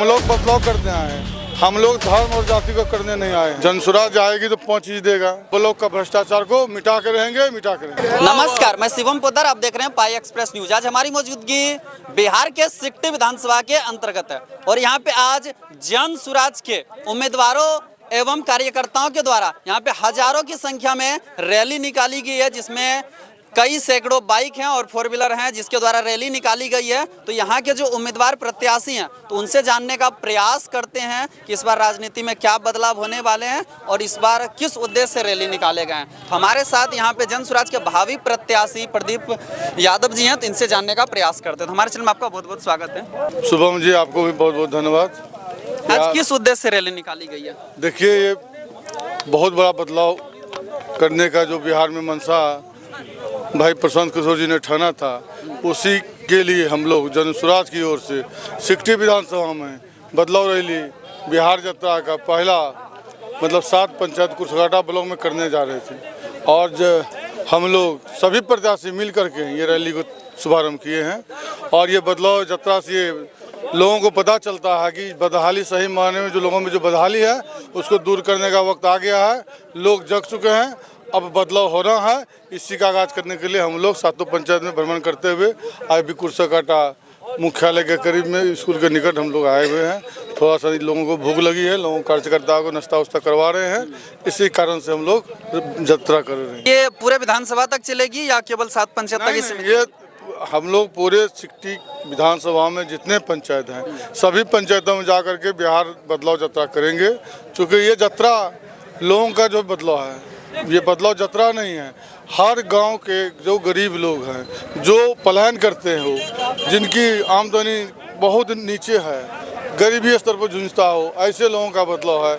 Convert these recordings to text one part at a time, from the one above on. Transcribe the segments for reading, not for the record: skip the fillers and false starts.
हम लोग बदलाव करने आए हैं। हम लोग धर्म और जाति को करने नहीं आए हैं। जनसुराज आएगी तो 5 चीज देगा। वो लोग का भ्रष्टाचार को मिटा के रहेंगे, मिटा के रहेंगे। नमस्कार, मैं शिवम पोद्दार, आप देख रहे हैं पाई एक्सप्रेस न्यूज। आज हमारी मौजूदगी बिहार के सिकटी विधानसभा के अंतर्गत है और यहाँ पे आज जनसुराज के उम्मीदवारों एवं कार्यकर्ताओं के द्वारा यहाँ पे हजारों की संख्या में रैली निकाली गई है, जिसमें कई सैकड़ों बाइक हैं और 4 व्हीलर हैं जिसके द्वारा रैली निकाली गई है। तो यहाँ के जो उम्मीदवार प्रत्याशी हैं तो उनसे जानने का प्रयास करते हैं कि इस बार राजनीति में क्या बदलाव होने वाले हैं और इस बार किस उद्देश्य से रैली निकाले गए हैं। तो हमारे साथ यहाँ पे जनसुराज के भावी प्रत्याशी प्रदीप यादव जी हैं, तो इनसे जानने का प्रयास करते हैं। तो हमारे चैनल में आपका बहुत बहुत स्वागत है। शुभम जी, आपको भी बहुत बहुत धन्यवाद। आज किस उद्देश्य से रैली निकाली गई है? देखिए, ये बहुत बड़ा बदलाव करने का जो बिहार में मंशा भाई प्रशांत किशोर जी ने ठाना था, उसी के लिए हम लोग जनसुराज की ओर से सिकटी विधानसभा में बदलाव रैली बिहार यात्रा का पहला 7 पंचायत कुर्सघाटा ब्लॉक में करने जा रहे थे और हम लोग सभी प्रत्याशी मिल करके ये रैली को शुभारंभ किए हैं। और ये बदलाव यात्रा से लोगों को पता चलता है कि बदहाली सही मायने में जो लोगों में जो बदहाली है उसको दूर करने का वक्त आ गया है। लोग जग चुके हैं, अब बदलाव हो रहा है। इसी का आगाज करने के लिए हम लोग 7 पंचायत में भ्रमण करते हुए आज भी कुर्सघाटा मुख्यालय के करीब में स्कूल के निकट हम लोग आए हुए हैं। थोड़ा सा लोगों को भूख लगी है, लोगों कार्यकर्ताओं को नाश्ता उस्ता करवा रहे हैं। इसी कारण से हम लोग यात्रा कर रहे हैं। ये पूरे विधानसभा तक चलेगी या केवल 7 पंचायत तक? इसमें ये हम लोग पूरे सिकटी विधानसभा में जितने पंचायत हैं सभी पंचायतों में जाकर के बिहार बदलाव यात्रा करेंगे। क्योंकि ये यात्रा लोगों का जो बदलाव है, ये बदलाव यात्रा नहीं है। हर गांव के जो गरीब लोग हैं, जो पलायन करते हो, जिनकी आमदनी बहुत नीचे है, गरीबी स्तर पर जूझता हो, ऐसे लोगों का बदलाव है।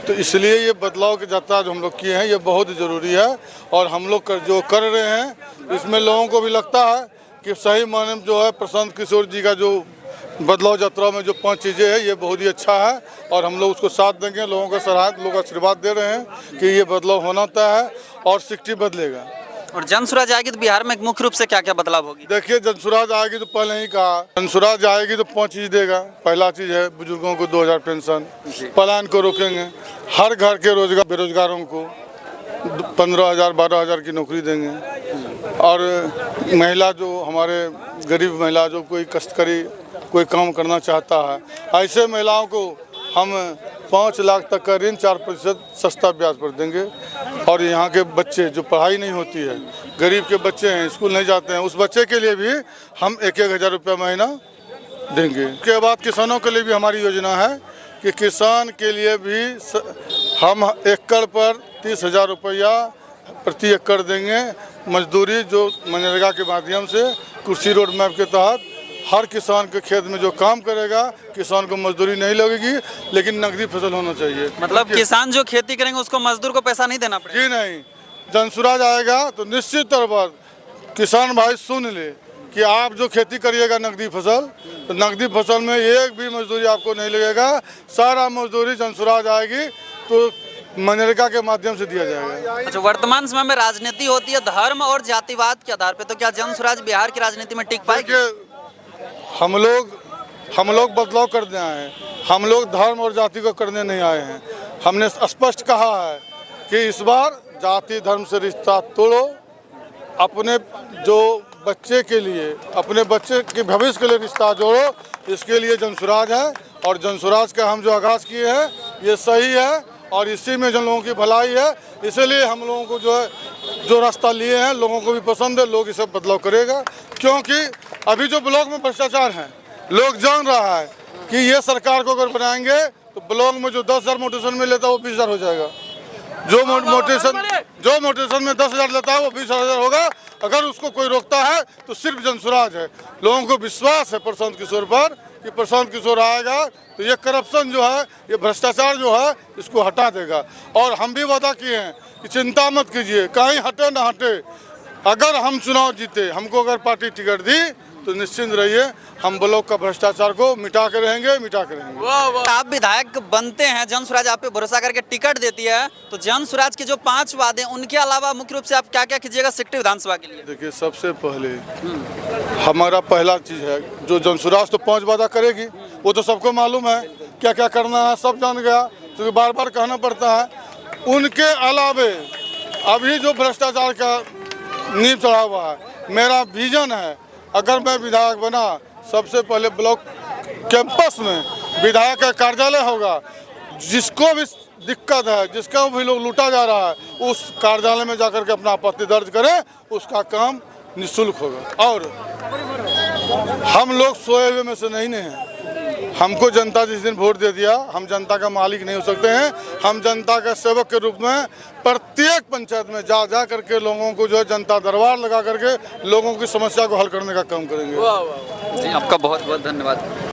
तो इसलिए ये बदलाव की यात्रा जो हम लोग किए हैं ये बहुत ज़रूरी है। और हम लोग जो कर रहे हैं इसमें लोगों को भी लगता है कि सही मायने में जो है प्रशांत किशोर जी का जो बदलाव यात्रा में जो 5 चीज़ें हैं ये बहुत ही अच्छा है और हम लोग उसको साथ देंगे। लोगों का सराहना, लोग आशीर्वाद दे रहे हैं कि ये बदलाव होना तय है और सिकटी बदलेगा। और जनसुराज आएगी तो बिहार में मुख्य रूप से क्या क्या बदलाव होगी? देखिए, जनसुराज आएगी तो पहले ही कहा, जनसुराज आएगी तो 5 चीज़ देगा। पहला चीज़ है बुजुर्गों को 2000 पेंशन, पलायन को रोकेंगे, हर घर के बेरोजगारों को 15,000 12,000 की नौकरी देंगे। और महिला जो हमारे गरीब महिला जो कोई कष्टकरी कोई काम करना चाहता है, ऐसे महिलाओं को हम 5 लाख तक का ऋण 4% सस्ता ब्याज पर देंगे। और यहाँ के बच्चे जो पढ़ाई नहीं होती है, गरीब के बच्चे हैं, स्कूल नहीं जाते हैं, उस बच्चे के लिए भी हम 1-1 हज़ार रुपया महीना देंगे। उसके बाद किसानों के लिए भी हमारी योजना है कि किसान के लिए भी हम एकड़ पर 30,000 रुपया प्रति एकड़ देंगे। मजदूरी जो मनरेगा के माध्यम से कृषि रोड मैप के तहत हर किसान के खेत में जो काम करेगा, किसान को मजदूरी नहीं लगेगी, लेकिन नकदी फसल होना चाहिए। मतलब किसान जो खेती करेंगे उसको मजदूर को पैसा नहीं देना पड़ेगा? जी नहीं, जनसुराज आएगा तो निश्चित तौर पर किसान भाई सुन ले कि आप जो खेती करिएगा नकदी फसल, तो नकदी फसल में एक भी मजदूरी आपको नहीं लगेगा। सारा मजदूरी जनसुराज आएगी तो मनरेगा के माध्यम से दिया जाएगा। अच्छा, वर्तमान समय में राजनीति होती है धर्म और जातिवाद के आधार पे, तो क्या जनसुराज बिहार की राजनीति में टिक पाएगी? हम लोग बदलाव करने आए हैं। हम लोग धर्म और जाति को करने नहीं आए हैं। हमने स्पष्ट कहा है कि इस बार जाति धर्म से रिश्ता तोड़ो, अपने जो बच्चे के लिए, अपने बच्चे के भविष्य के लिए रिश्ता जोड़ो। इसके लिए जनसुराज है और जनसुराज का हम जो आगाज़ किए हैं ये सही है और इसी में जिन लोगों की भलाई है, इसलिए हम लोगों को जो रास्ता लिए हैं लोगों को भी पसंद है। लोग इसे बदलाव करेगा क्योंकि अभी जो ब्लॉक में भ्रष्टाचार है, लोग जान रहा है कि ये सरकार को अगर बनाएंगे तो ब्लॉक में जो 10,000 मोटेशन में लेता है वो 20,000 हो जाएगा। जो मोटेशन में 10,000 लेता है वो 20,000 होगा। अगर उसको कोई रोकता है तो सिर्फ जनसुराज है। लोगों को विश्वास है प्रशांत किशोर पर कि प्रशांत किशोर आएगा तो ये करप्शन जो है, ये भ्रष्टाचार जो है, इसको हटा देगा। और हम भी वादा किए हैं कि चिंता मत कीजिए, कहीं हटे ना हटे, अगर हम चुनाव जीते, हमको अगर पार्टी टिकट दी तो निश्चिंत रहिए हम ब्लॉक का भ्रष्टाचार को मिटा के रहेंगे, मिटा के रहेंगे। आप विधायक बनते हैं, जनसुराज आप पे भरोसा करके टिकट देती है, तो जनसुराज के जो 5 वादे उनके अलावा मुख्य रूप से आप क्या क्या कीजिएगा सिकटी विधानसभा के लिए? देखिए, सबसे पहले हमारा पहला चीज़ है जो जनसुराज तो 5 वादा करेगी, वो तो सबको मालूम है क्या क्या करना है, सब जान गया, क्योंकि बार बार कहना पड़ता है। उनके अलावे अभी जो भ्रष्टाचार का नींव चढ़ा हुआ है, मेरा विजन है अगर मैं विधायक बना, सबसे पहले ब्लॉक कैंपस में विधायक का कार्यालय होगा। जिसको भी दिक्कत है, जिसका भी लोग लूटा जा रहा है, उस कार्यालय में जाकर के अपना आपत्ति दर्ज करें, उसका काम निःशुल्क होगा। और हम लोग सोए हुए में से नहीं हैं। हमको जनता जिस दिन वोट दे दिया, हम जनता का मालिक नहीं हो सकते हैं। हम जनता का सेवक के रूप में प्रत्येक पंचायत में जा करके लोगों को जो है जनता दरबार लगा करके लोगों की समस्या को हल करने का काम करेंगे। जी, आपका बहुत बहुत धन्यवाद।